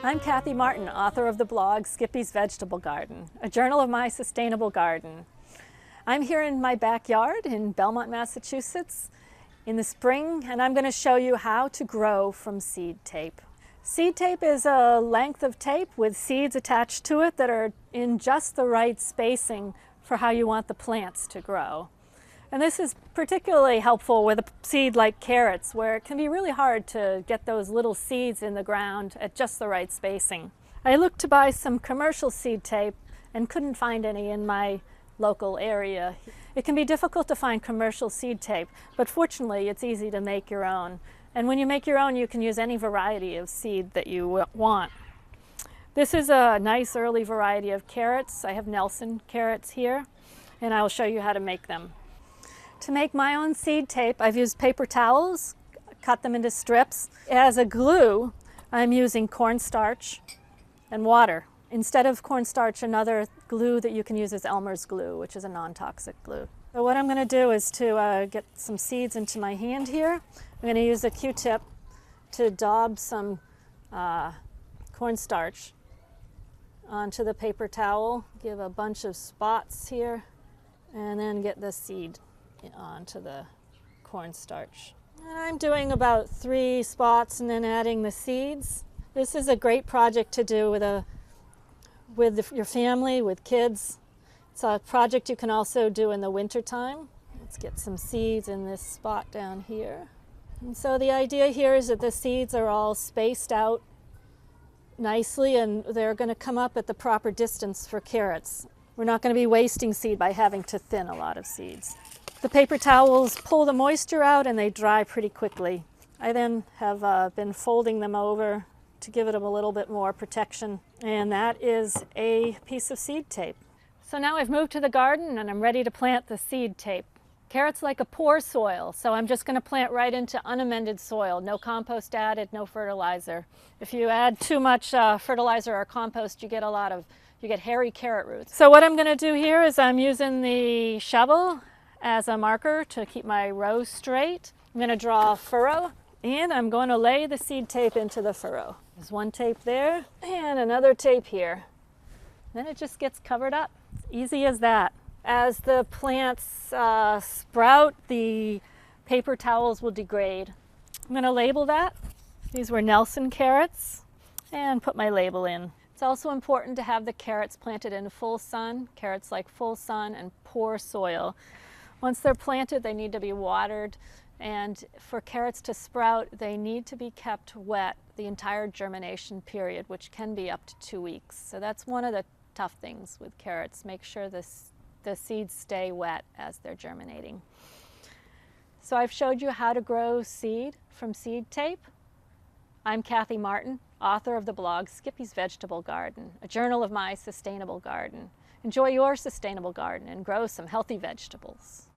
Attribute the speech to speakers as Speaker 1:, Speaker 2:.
Speaker 1: I'm Kathy Martin, author of the blog Skippy's Vegetable Garden, a journal of my sustainable garden. I'm here in my backyard in Belmont, Massachusetts in the spring, and I'm going to show you how to grow from seed tape. Seed tape is a length of tape with seeds attached to it that are in just the right spacing for how you want the plants to grow. And this is particularly helpful with a seed like carrots, where it can be really hard to get those little seeds in the ground at just the right spacing. I looked to buy some commercial seed tape and couldn't find any in my local area. It can be difficult to find commercial seed tape, but fortunately it's easy to make your own. And when you make your own, you can use any variety of seed that you want. This is a nice early variety of carrots. I have Nelson carrots here, and I'll show you how to make them. To make my own seed tape, I've used paper towels, cut them into strips. As a glue, I'm using cornstarch and water. Instead of cornstarch, another glue that you can use is Elmer's glue, which is a non-toxic glue. So what I'm going to do is to get some seeds into my hand here. I'm going to use a Q-tip to daub some cornstarch onto the paper towel, give a bunch of spots here, and then get the seed onto the cornstarch. And I'm doing about 3 spots and then adding the seeds. This is a great project to do with your family, with kids. It's a project you can also do in the winter time. Let's get some seeds in this spot down here. And so the idea here is that the seeds are all spaced out nicely, and they're going to come up at the proper distance for carrots. We're not going to be wasting seed by having to thin a lot of seeds. The paper towels pull the moisture out and they dry pretty quickly. I then have been folding them over to give them a little bit more protection, and that is a piece of seed tape. So now I've moved to the garden and I'm ready to plant the seed tape. Carrots like a poor soil, so I'm just going to plant right into unamended soil. No compost added, no fertilizer. If you add too much fertilizer or compost, you get hairy carrot roots. So what I'm going to do here is I'm using the shovel as a marker to keep my row straight. I'm going to draw a furrow, and I'm going to lay the seed tape into the furrow. There's one tape there and another tape here. Then it just gets covered up. Easy as that. As the plants sprout, the paper towels will degrade. I'm going to label that. These were Nelson carrots, and put my label in. It's also important to have the carrots planted in full sun. Carrots like full sun and poor soil. Once they're planted, they need to be watered, and for carrots to sprout, they need to be kept wet the entire germination period, which can be up to 2 weeks. So that's one of the tough things with carrots. Make sure the seeds stay wet as they're germinating. So I've showed you how to grow seed from seed tape. I'm Kathy Martin, author of the blog Skippy's Vegetable Garden, a journal of my sustainable garden. Enjoy your sustainable garden and grow some healthy vegetables.